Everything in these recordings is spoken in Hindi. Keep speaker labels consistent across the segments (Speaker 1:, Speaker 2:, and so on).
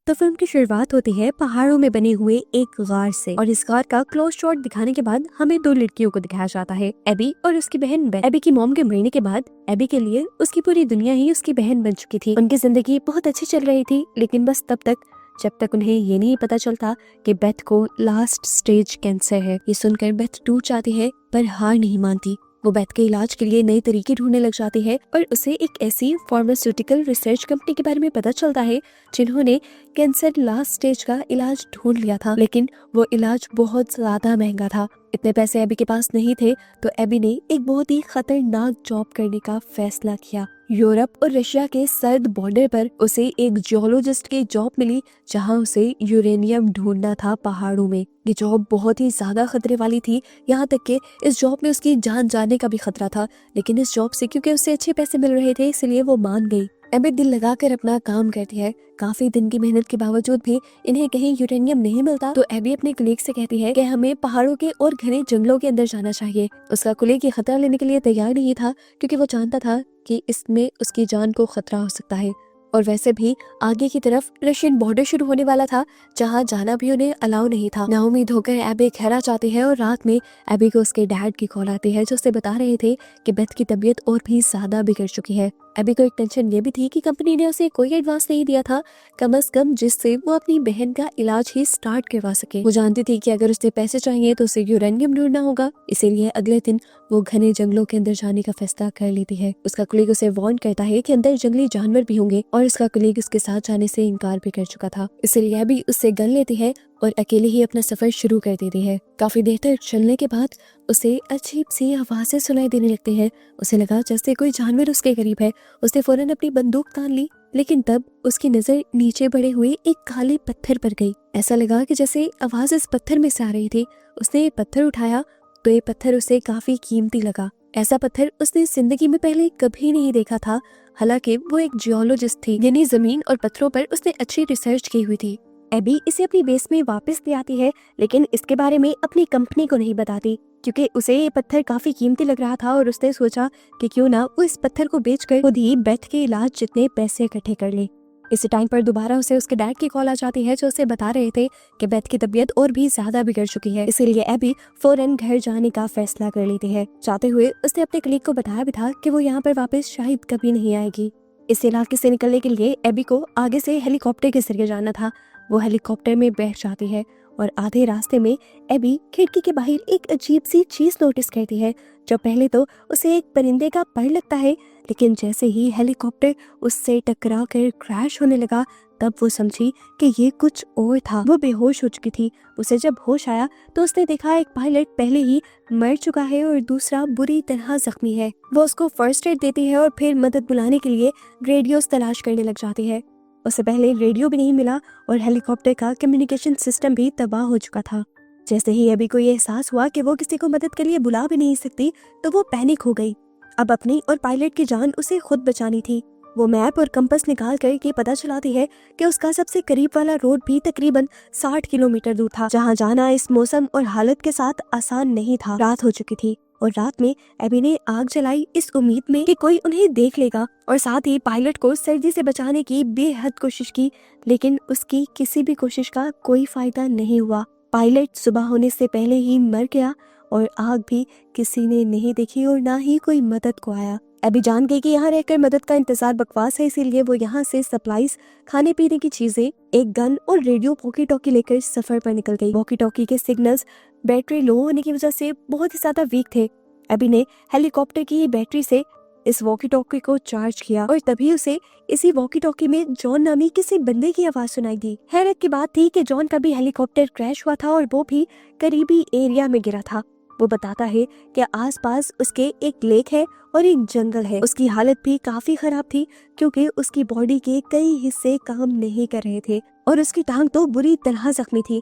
Speaker 1: तो फिल्म की शुरुआत होती है पहाड़ों में बने हुए एक गार से, और इस गार का क्लोज शॉट दिखाने के बाद हमें दो लड़कियों को दिखाया जाता है, एबी और उसकी बहन बेथ। एबी की मॉम के मरने के बाद एबी के लिए उसकी पूरी दुनिया ही उसकी बहन बन चुकी थी। उनकी जिंदगी बहुत अच्छी चल रही थी, लेकिन बस तब तक जब तक उन्हें ये नहीं पता चलता कि बेथ को लास्ट स्टेज कैंसर है। ये सुनकर बेथ टूट जाती है, पर हार नहीं मानती। वो बेथ के इलाज के लिए नए तरीके ढूंढने लग जाती है और उसे एक ऐसी फार्मास्यूटिकल रिसर्च कंपनी के बारे में पता चलता है जिन्होंने कैंसर लास्ट स्टेज का इलाज ढूंढ लिया था, लेकिन वो इलाज बहुत ज्यादा महंगा था। इतने पैसे एबी के पास नहीं थे, तो एबी ने एक बहुत ही खतरनाक जॉब करने का फैसला किया। यूरोप और रशिया के सर्द बॉर्डर पर उसे एक जियोलॉजिस्ट की जॉब मिली, जहां उसे यूरेनियम ढूंढना था पहाड़ों में। ये जॉब बहुत ही ज्यादा खतरे वाली थी, यहाँ तक कि इस जॉब में उसकी जान जाने का भी खतरा था, लेकिन इस जॉब से क्योंकि उसे अच्छे पैसे मिल रहे थे, इसलिए वो मान गई। एबी दिल लगाकर अपना काम करती है। काफी दिन की मेहनत के बावजूद भी इन्हें कहीं यूरेनियम नहीं मिलता, तो एबी अपने कलीग से कहती है कि हमें पहाड़ों के और घने जंगलों के अंदर जाना चाहिए। उसका कलीग ये खतरा लेने के लिए तैयार नहीं था, क्योंकि वो जानता था कि इसमें उसकी जान को खतरा हो सकता है। और वैसे भी आगे की तरफ रशियन बॉर्डर शुरू होने वाला था, जहां जाना भी उन्हें अलाउ नहीं था। नाउमीद होकर एबी घर आ जाती है और रात में एबी को उसके डैड की कॉल आती है, जो उसे बता रहे थे कि बेथ की तबीयत और भी ज्यादा बिगड़ चुकी है। एबी को एक टेंशन ये भी थी कि कंपनी ने उसे कोई एडवांस नहीं दिया था, कम से कम जिससे वो अपनी बहन का इलाज ही स्टार्ट करवा सके। वो जानती थी कि अगर उसे पैसे चाहिए तो उसे यूरेनियम ढूंढना होगा, इसीलिए अगले दिन वो घने जंगलों के अंदर जाने का फैसला कर लेती है। उसका कलीग उसे वार्न करता है कि अंदर जंगली जानवर भी होंगे, और उसका कलीग उसके साथ जाने से इनकार भी कर चुका था। इसलिए एबी उससे गन लेती है और अकेले ही अपना सफर शुरू कर देती है। काफी देर तक चलने के बाद उसे अजीब सी आवाजें सुनाई देने लगती है। उसे लगा जैसे कोई जानवर उसके करीब है। उसने फौरन अपनी बंदूक तान ली, लेकिन तब उसकी नजर नीचे पड़े हुए एक काले पत्थर पर गई। ऐसा लगा कि जैसे आवाज इस पत्थर में से आ रही थी। उसने ये पत्थर उठाया तो ये पत्थर उसे काफी कीमती लगा। ऐसा पत्थर उसने जिंदगी में पहले कभी नहीं देखा था। हालांकि वो एक जियोलॉजिस्ट थी, यानी जमीन और पत्थरों पर उसने अच्छी रिसर्च की हुई थी। एबी इसे अपनी बेस में वापस ले आती है, लेकिन इसके बारे में अपनी कंपनी को नहीं बताती, क्योंकि उसे ये पत्थर काफी कीमती लग रहा था और उसने सोचा कि क्यों ना वो इस पत्थर को बेचकर खुद ही बेथ के इलाज जितने पैसे इकट्ठे कर ले। इसी टाइम पर दोबारा उसे उसके डैड की कॉल आ जाती है, जो उसे बता रहे थे कि बेथ की तबीयत और भी ज्यादा बिगड़ चुकी है। इसीलिए एबी फौरन घर जाने का फैसला कर लेती है। जाते हुए उसने अपने कलीग को बताया भी था कि वो यहाँ पर वापस शायद कभी नहीं आएगी। इस इलाके से निकलने के लिए एबी को आगे से हेलीकॉप्टर के जरिए जाना था। वो हेलीकॉप्टर में बैठ जाती है और आधे रास्ते में एबी खिड़की के बाहर एक अजीब सी चीज नोटिस करती है, जो पहले तो उसे एक परिंदे का पर लगता है, लेकिन जैसे ही हेलीकॉप्टर उससे टकरा कर क्रैश होने लगा, तब वो समझी कि ये कुछ और था। वो बेहोश हो चुकी थी। उसे जब होश आया तो उसने देखा एक पायलट पहले ही मर चुका है और दूसरा बुरी तरह जख्मी है। वो उसको फर्स्ट एड देती है और फिर मदद बुलाने के लिए रेडियोस तलाश करने लग जाती है। उससे पहले रेडियो भी नहीं मिला और हेलीकॉप्टर का कम्युनिकेशन सिस्टम भी तबाह हो चुका था। जैसे ही एबी को ये एहसास हुआ कि वो किसी को मदद के लिए बुला भी नहीं सकती, तो वो पैनिक हो गई। अब अपनी और पायलट की जान उसे खुद बचानी थी। वो मैप और कंपास निकाल कर ये पता चलाती है कि उसका सबसे करीब वाला रोड भी तकरीबन 60 किलोमीटर दूर था, जहाँ जाना इस मौसम और हालत के साथ आसान नहीं था। रात हो चुकी थी और रात में एबी ने आग जलाई इस उम्मीद में कि कोई उन्हें देख लेगा, और साथ ही पायलट को सर्दी से बचाने की बेहद कोशिश की, लेकिन उसकी किसी भी कोशिश का कोई फायदा नहीं हुआ। पायलट सुबह होने से पहले ही मर गया और आग भी किसी ने नहीं देखी और ना ही कोई मदद को आया। एबी जान गई कि यहाँ रहकर मदद का इंतजार बकवास है, इसीलिए वो यहाँ से सप्लाईज, खाने पीने की चीजें, एक गन और रेडियो वॉकी टॉकी लेकर सफर पर निकल गई। वॉकी टॉकी के सिग्नल्स बैटरी लो होने की वजह से बहुत ही ज्यादा वीक थे। एबी ने हेलीकॉप्टर की बैटरी से इस वॉकी टॉकी को चार्ज किया और तभी उसे इसी वॉकी टॉकी में जॉन नामी किसी बंदे की आवाज सुनाई दी। हैरत की बात थी कि जॉन का भी हेलीकॉप्टर क्रैश हुआ था और वो भी करीबी एरिया में गिरा था। वो बताता है कि आसपास उसके एक लेक है और एक जंगल है। उसकी हालत भी काफी खराब थी, क्योंकि उसकी बॉडी के कई हिस्से काम नहीं कर रहे थे और उसकी टांग तो बुरी तरह जख्मी थी।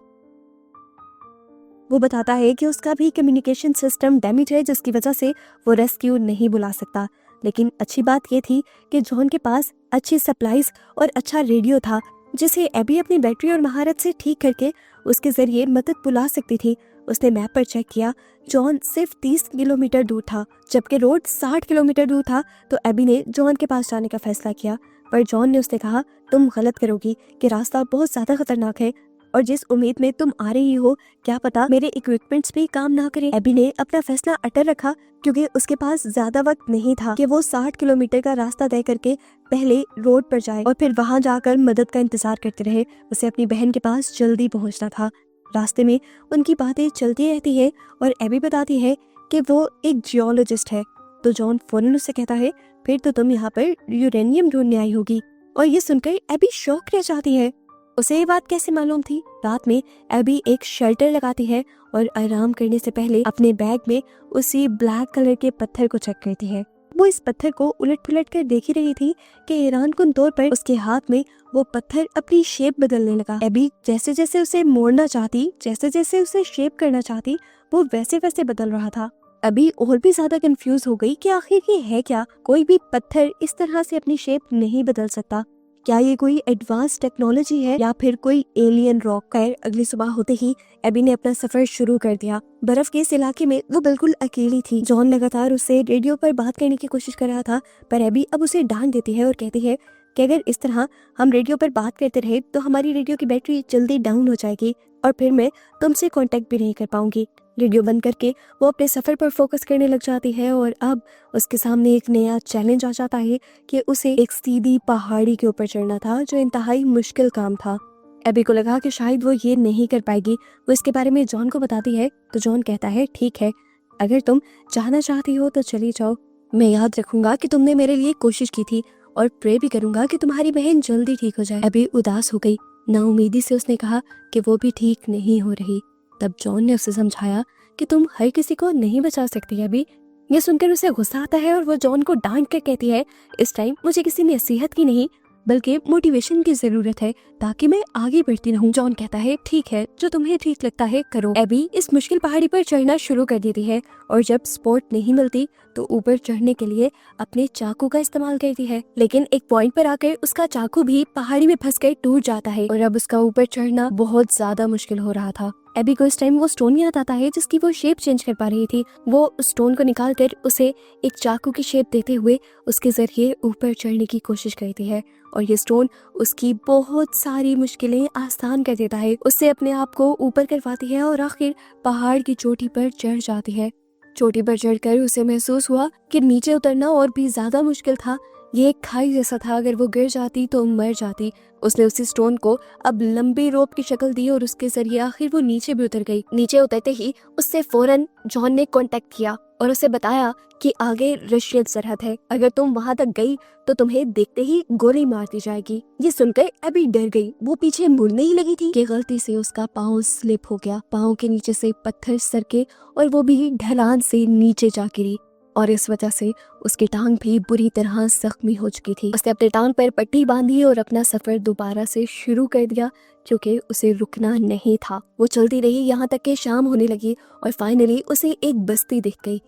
Speaker 1: वो बताता है कि उसका भी कम्युनिकेशन सिस्टम डैमेज है, जिसकी वजह से वो रेस्क्यू नहीं बुला सकता। लेकिन अच्छी बात ये थी कि जॉन के पास अच्छी सप्लाईज और अच्छा रेडियो था, जिसे एबी अपनी बैटरी और महारत से ठीक करके उसके जरिए मदद बुला सकती थी। उसने मैप पर चेक किया, जॉन सिर्फ 30 किलोमीटर दूर था, जबकि रोड 60 किलोमीटर दूर था। तो एबी ने जॉन के पास जाने का फैसला किया। पर जॉन ने उससे कहा, तुम गलत करोगी कि रास्ता बहुत ज्यादा खतरनाक है और जिस उम्मीद में तुम आ रही हो क्या पता मेरे इक्विपमेंट्स भी काम ना करें। एबी ने अपना फैसला अटल रखा क्योंकि उसके पास ज्यादा वक्त नहीं था कि वो 60 किलोमीटर का रास्ता तय करके पहले रोड पर जाए और फिर वहां जाकर मदद का इंतजार करते रहे। उसे अपनी बहन के पास जल्दी पहुंचना था। रास्ते में उनकी बातें चलती रहती है और एबी बताती है कि वो एक जियोलॉजिस्ट है। तो जॉन फौरन उससे कहता है, फिर तो तुम यहाँ पर यूरेनियम ढूंढने आई होगी। और ये सुनकर एबी शॉक रह जाती है। उसे ये बात कैसे मालूम थी? रात में एबी एक शेल्टर लगाती है और आराम करने से पहले अपने बैग में उसी ब्लैक कलर के पत्थर को चेक करती है। वो इस पत्थर को उलट पुलट कर देख ही रही थी कि हैरानकुन तौर पर उसके हाथ में वो पत्थर अपनी शेप बदलने लगा। एबी जैसे जैसे उसे मोड़ना चाहती, जैसे जैसे उसे शेप करना चाहती, वो वैसे वैसे बदल रहा था। अभी और भी ज्यादा कंफ्यूज हो गई कि आखिर ये है क्या। कोई भी पत्थर इस तरह से अपनी शेप नहीं बदल सकता। क्या ये कोई एडवांस टेक्नोलॉजी है या फिर कोई एलियन रॉक? खैर अगली सुबह होते ही एबी ने अपना सफर शुरू कर दिया। बर्फ के इस इलाके में वो बिल्कुल अकेली थी। जॉन लगातार उससे रेडियो पर बात करने की कोशिश कर रहा था, पर एबी अब उसे डांट देती है और कहती है कि अगर इस तरह हम रेडियो पर बात करते रहे तो हमारी रेडियो की बैटरी जल्दी डाउन हो जाएगी और फिर मैं तुमसे कांटेक्ट भी नहीं कर पाऊंगी। रेडियो बंद करके वो अपने सफर पर फोकस करने लग जाती है और अब उसके सामने एक नया चैलेंज आ जाता है कि उसे एक सीधी पहाड़ी के ऊपर चढ़ना था जो इंतहाई मुश्किल काम था। एबी को लगा कि शायद वो ये नहीं कर पाएगी। वो इसके बारे में जॉन को बताती है तो जॉन कहता है, ठीक है, अगर तुम जाना चाहती हो तो चली जाओ। मैं याद रखूंगा कि तुमने मेरे लिए कोशिश की थी और प्रे भी करूंगा कि तुम्हारी बहन जल्दी ठीक हो जाए। एबी उदास हो गई। नाउमीदी से उसने कहा कि वो भी ठीक नहीं हो रही। तब जॉन ने उसे समझाया कि तुम हर किसी को नहीं बचा सकती अभी। ये सुनकर उसे गुस्सा आता है और वो जॉन को डांट कर कहती है, इस टाइम मुझे किसी नसीहत की नहीं बल्कि मोटिवेशन की जरूरत है ताकि मैं आगे बढ़ती रहूं। जॉन कहता है, ठीक है, जो तुम्हें ठीक लगता है करो। एबी इस मुश्किल पहाड़ी पर चढ़ना शुरू कर देती है और जब सपोर्ट नहीं मिलती तो ऊपर चढ़ने के लिए अपने चाकू का इस्तेमाल करती है, लेकिन एक पॉइंट पर आकर उसका चाकू भी पहाड़ी में फंसकर टूट जाता है और अब उसका ऊपर चढ़ना बहुत ज्यादा मुश्किल हो रहा था। एबी को इस टाइम वो स्टोन याद आता है जिसकी वो शेप चेंज कर पा रही थी। वो उस स्टोन को निकाल कर उसे एक चाकू की शेप देते हुए उसके जरिए ऊपर चढ़ने की कोशिश करती है और ये स्टोन उसकी बहुत सारी मुश्किलें आसान कर देता है। उससे अपने आप को ऊपर करवाती है और आखिर पहाड़ की चोटी पर चढ़ जाती है। चोटी पर चढ़कर उसे महसूस हुआ कि नीचे उतरना और भी ज्यादा मुश्किल था। ये एक खाई जैसा था, अगर वो गिर जाती तो मर जाती। उसने उसी स्टोन को अब लंबी रोप की शक्ल दी और उसके जरिए आखिर वो नीचे भी उतर गई। नीचे उतरते ही उससे फौरन जॉन ने कांटेक्ट किया और उसे बताया कि आगे रशियन सरहद है, अगर तुम वहां तक गई तो तुम्हें देखते ही गोली मार दी जाएगी। ये सुनकर एबी डर गई। वो पीछे मुड़ने ही लगी थी कि गलती से उसका पाँव स्लिप हो गया। पाँव के नीचे से पत्थर सरके और वो भी ढलान से नीचे जा गिरी और इस वजह से उसकी टांग भी बुरी तरह जख्मी हो चुकी थी। उसने अपने टांग पर पट्टी बांधी और अपना सफर दोबारा से शुरू कर दिया क्योंकि उसे रुकना नहीं था। वो चलती रही यहाँ तक कि शाम होने लगी और फाइनली उसे एक बस्ती दिख गई।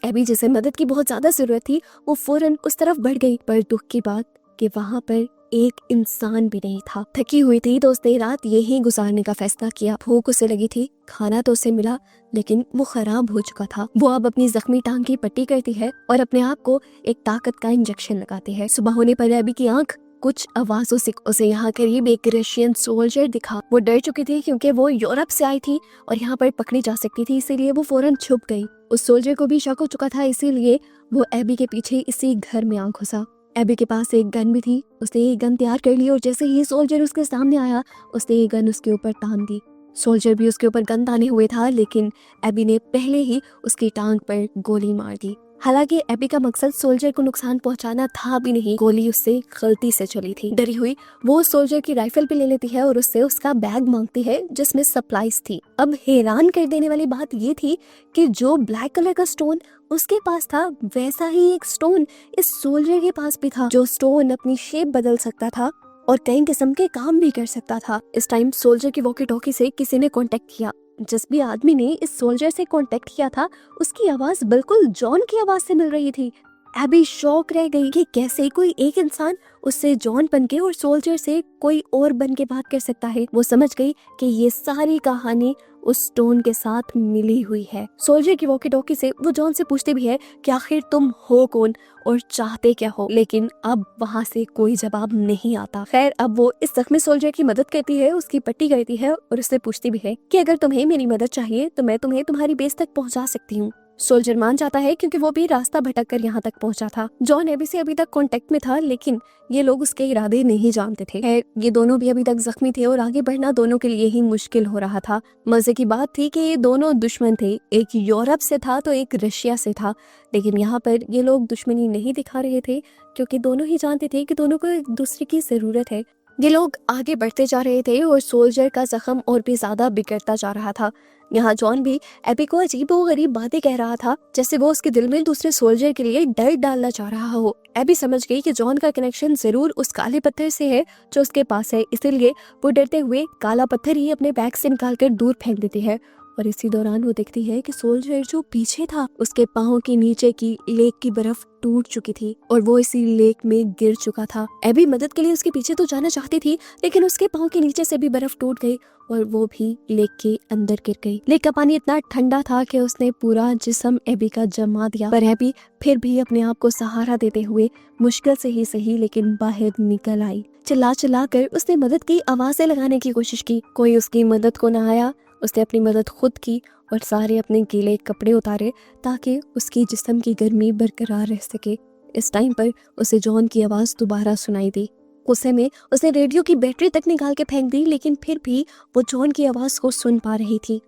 Speaker 1: एबी जिसे मदद की बहुत ज्यादा जरूरत थी वो फौरन उस तरफ बढ़ गई, पर दुख की बात कि वहाँ पर एक इंसान भी नहीं था। थकी हुई थी तो उसने रात यहीं गुजारने का फैसला किया। भूख उसे लगी थी, खाना तो उसे मिला लेकिन वो खराब हो चुका था। वो अब अपनी जख्मी टांग की पट्टी करती है और अपने आप को एक ताकत का इंजेक्शन लगाती है। सुबह होने पर एबी की आंख कुछ आवाजों से उसे यहाँ करीब एक रशियन सोल्जर दिखा। वो डर चुकी थी क्योंकि वो यूरोप से आई थी और यहाँ पर पकड़ी जा सकती थी, इसीलिए वो फौरन छुप गई। उस सोल्जर को भी शक हो चुका था, इसीलिए वो एबी के पीछे इसी घर में आ घुसा। एबी के पास एक गन भी थी। उसने ये गन तैयार कर ली और जैसे ही सोल्जर उसके सामने आया उसने ये गन उसके ऊपर तान दी। सोल्जर भी उसके ऊपर गन ताने हुए था लेकिन एबी ने पहले ही उसकी टांग पर गोली मार दी। हालांकि एबी का मकसद सोल्जर को नुकसान पहुंचाना था भी नहीं, गोली उससे गलती से चली थी। डरी हुई वो सोल्जर की राइफल भी ले लेती है और उससे उसका बैग मांगती है जिसमें सप्लाईज थी। अब हैरान कर देने वाली बात ये थी कि जो ब्लैक कलर का स्टोन उसके पास था वैसा ही एक स्टोन इस सोल्जर के पास भी था, जो स्टोन अपनी शेप बदल सकता था और कई किस्म के काम भी कर सकता था। इस टाइम सोल्जर की वॉकी टॉकी से किसी ने कांटेक्ट किया। जिस भी आदमी ने इस सोल्जर से कांटेक्ट किया था उसकी आवाज बिल्कुल जॉन की आवाज से मिल रही थी। एबी शॉक रह गई कि कैसे कोई एक इंसान उससे जॉन बनके और सोल्जर से कोई और बनके बात कर सकता है। वो समझ गई कि ये सारी कहानी उस स्टोन के साथ मिली हुई है। सोल्जर की वॉकी टॉकी से वो जॉन से पूछते भी है कि आखिर तुम हो कौन और चाहते क्या हो, लेकिन अब वहाँ से कोई जवाब नहीं आता। खैर, अब वो इस जख्मी सोल्जर की मदद करती है, उसकी पट्टी करती है और उससे पूछती भी है कि अगर तुम्हें मेरी मदद चाहिए तो मैं तुम्हें तुम्हारी बेस तक पहुँचा सकती हूँ। सोल्जर मान जाता है क्योंकि वो भी रास्ता भटक कर यहाँ तक पहुंचा था। जॉन एबी से अभी तक कांटेक्ट में था, लेकिन ये लोग उसके इरादे नहीं जानते थे। ये दोनों भी अभी तक जख्मी थे और आगे बढ़ना दोनों के लिए ही मुश्किल हो रहा था। मजे की बात थी कि ये दोनों दुश्मन थे, एक यूरोप से था तो एक रशिया से था, लेकिन यहाँ पर ये लोग दुश्मनी नहीं दिखा रहे थे क्योंकि दोनों ही जानते थे कि दोनों को एक दूसरे की जरूरत है। ये लोग आगे बढ़ते जा रहे थे और सोल्जर का जख्म और भी ज्यादा बिगड़ता जा रहा था। यहाँ जॉन भी एबी को अजीब और गरीब बातें कह रहा था, जैसे वो उसके दिल में दूसरे सोल्जर के लिए डर डालना चाह रहा हो। एबी समझ गई कि जॉन का कनेक्शन जरूर उस काले पत्थर से है जो उसके पास है, इसीलिए वो डरते हुए काला पत्थर ही अपने बैग से निकालकर दूर फेंक देती है। और इसी दौरान वो देखती है कि सोल्जर जो पीछे था उसके पाँव के नीचे की लेक की बर्फ टूट चुकी थी और वो इसी लेक में गिर चुका था। एबी मदद के लिए उसके पीछे तो जाना चाहती थी, लेकिन उसके पाँव के नीचे से भी बर्फ टूट गई और वो भी लेक के अंदर गिर गई। लेक का पानी इतना ठंडा था कि उसने पूरा जिस्म एबी का जमा दिया, पर एबी फिर भी अपने आप को सहारा देते हुए मुश्किल से ही सही लेकिन बाहर निकल आई। चिल्ला चिल्ला कर उसने मदद की आवाजें लगाने की कोशिश की, कोई उसकी मदद को न आया। उसने अपनी मदद खुद की और सारे अपने गीले कपड़े उतारे ताकि उसकी जिस्म की गर्मी बरकरार रह सके। इस टाइम पर उसे जॉन की आवाज दोबारा सुनाई दी। गुस्से में उसने रेडियो की बैटरी तक निकाल के फेंक दी, लेकिन फिर भी वो जॉन की आवाज को सुन पा रही थी।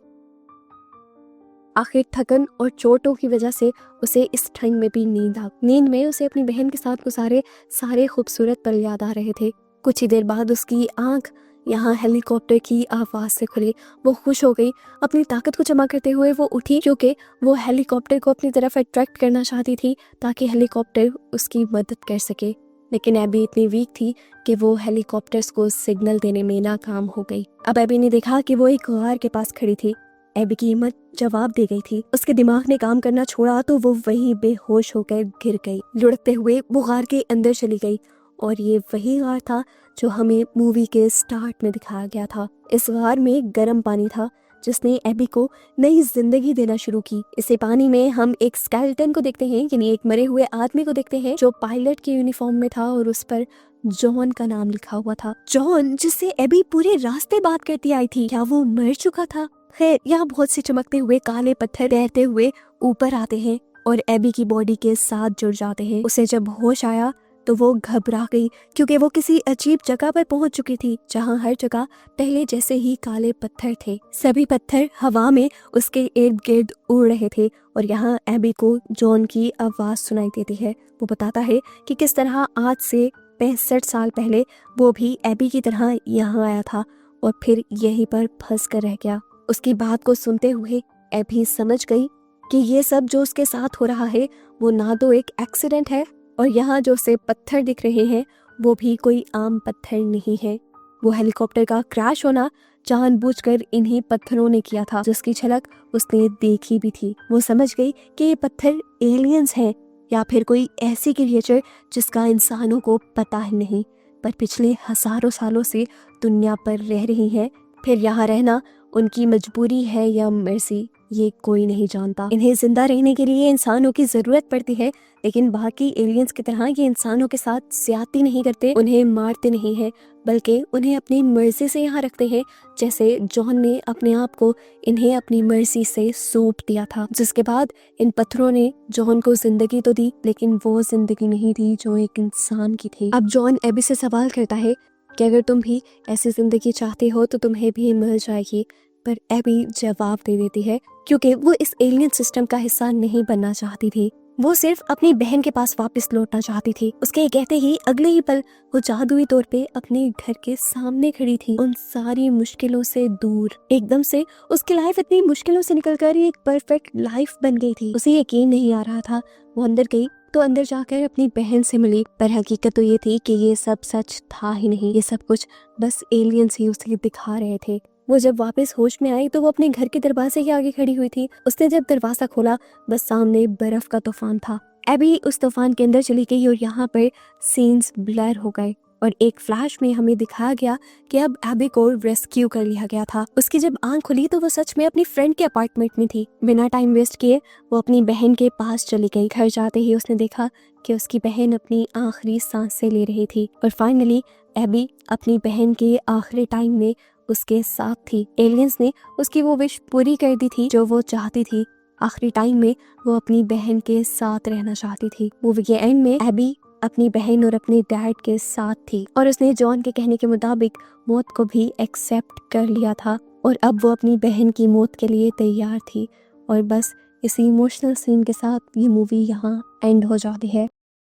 Speaker 1: आखिर थकन और चोटों की वजह से उसे इस ठंड में भी नींद आ। नींद में उसे अपनी बहन के साथ गुजारे सारे खूबसूरत पल याद आ रहे थे। कुछ ही देर बाद उसकी आंख यहाँ हेलीकॉप्टर की आवाज से खुली। वो खुश हो गई। अपनी ताकत को जमा करते हुए वो उठी क्योंकि वो हेलीकॉप्टर को अपनी तरफ अट्रैक्ट करना चाहती थी ताकि हेलीकॉप्टर उसकी मदद कर सके। लेकिन एबी इतनी वीक थी कि वो हेलीकॉप्टर्स को सिग्नल देने में नाकाम हो गई। अब एबी ने देखा कि वो एक गार के पास खड़ी थी। एबी की हिम्मत जवाब दे गई थी। उसके दिमाग ने काम करना छोड़ा तो वो वहीं बेहोश होकर गिर गई। लुढ़कते हुए वो गार के अंदर चली गई और ये वही गार था जो हमें मूवी के स्टार्ट में दिखाया गया था। इस गार में गर्म पानी था जिसने एबी को नई जिंदगी देना शुरू की। इसी पानी में हम एक स्केलेटन को देखते हैं, यानी एक मरे हुए आदमी को देखते हैं जो पायलट के यूनिफॉर्म में था और उस पर जॉन का नाम लिखा हुआ था। जॉन, जिससे एबी पूरे रास्ते बात करती आई थी, क्या वो मर चुका था? खैर, यहाँ बहुत से चमकते हुए काले पत्थर तैरते हुए ऊपर आते हैं और एबी की बॉडी के साथ जुड़ जाते हैं। उसे जब होश आया तो वो घबरा गई क्योंकि वो किसी अजीब जगह पर पहुंच चुकी थी जहां हर जगह पहले जैसे ही काले पत्थर थे। सभी पत्थर हवा में उसके इर्द गिर्द उड़ रहे थे और यहाँ एबी को जॉन की आवाज सुनाई देती है। वो बताता है कि किस तरह आज से 65 साल पहले वो भी एबी की तरह यहाँ आया था और फिर यहीं पर फंस कर रह गया। उसकी बात को सुनते हुए एबी समझ गई कि ये सब जो उसके साथ हो रहा है वो ना तो एक एक्सीडेंट है और यहाँ जो से पत्थर दिख रहे हैं वो भी कोई आम पत्थर नहीं है। वो हेलीकॉप्टर का क्रैश होना जानबूझकर इन्हीं पत्थरों ने किया था, जिसकी झलक उसने देखी भी थी। वो समझ गई कि ये पत्थर एलियंस हैं या फिर कोई ऐसी क्रिएचर जिसका इंसानों को पता ही नहीं, पर पिछले हजारों सालों से दुनिया पर रह रही हैं। फिर यहाँ रहना उनकी मजबूरी है या मर्जी, ये कोई नहीं जानता। इन्हें जिंदा रहने के लिए इंसानों की जरूरत पड़ती है, लेकिन बाकी एलियंस की तरह ये इंसानों के साथ ज्यादती नहीं करते, उन्हें मारते नहीं हैं, बल्कि उन्हें अपनी मर्जी से यहाँ रखते हैं। जैसे जॉन ने अपने आप को इन्हें अपनी मर्जी से सौंप दिया था, जिसके बाद इन पत्थरों ने जॉन को जिंदगी तो दी, लेकिन वो जिंदगी नहीं थी जो एक इंसान की थी। अब जॉन एबी से सवाल करता है कि अगर तुम भी ऐसी जिंदगी चाहते हो तो तुम्हें भी मिल जाएगी, पर एबी जवाब दे देती है क्योंकि वो इस एलियन सिस्टम का हिस्सा नहीं बनना चाहती थी। वो सिर्फ अपनी बहन के पास वापस लौटना चाहती थी। उसके कहते ही अगले ही पल वो जादुई तौर पे अपने घर के सामने खड़ी थी, उन सारी मुश्किलों से दूर। एकदम से उसकी लाइफ इतनी मुश्किलों से निकलकर एक परफेक्ट लाइफ बन गई थी। उसे यकीन नहीं आ रहा था। वो अंदर गई तो अंदर जाकर अपनी बहन से मिली, पर हकीकत तो ये थी कि ये सब सच था ही नहीं। ये सब कुछ बस एलियंस ही उसे दिखा रहे थे। वो जब वापस होश में आई तो वो अपने घर के दरवाजे के आगे खड़ी हुई थी। उसने जब दरवाजा खोला बस सामने बर्फ का तूफान था। एबी उस तूफान के अंदर चली गई और यहाँ पर सीन्स ब्लर हो गए। और एक फ्लैश में हमें दिखाया गया कि अब एबी को रेस्क्यू कर लिया गया था। उसकी जब आंख खुली तो वो सच में अपनी फ्रेंड के अपार्टमेंट में थी। बिना टाइम वेस्ट किए वो अपनी बहन के पास चली गई। घर जाते ही उसने देखा कि उसकी बहन अपनी आखिरी सांसें ले रही थी और फाइनली एबी अपनी बहन के आखिरी टाइम में उसके साथ थी। एलियंस ने उसकी वो विश पूरी कर दी थी जो वो चाहती थी। आखिरी टाइम में वो अपनी बहन के साथ रहना चाहती थी। मूवी के एंड में एबी अपनी बहन और अपने डैड के साथ थी और उसने जॉन के कहने के मुताबिक मौत को भी एक्सेप्ट कर लिया था और अब वो अपनी बहन की मौत के लिए तैयार थी। और बस इसी इमोशनल सीन के साथ ये मूवी यहाँ एंड हो जाती है।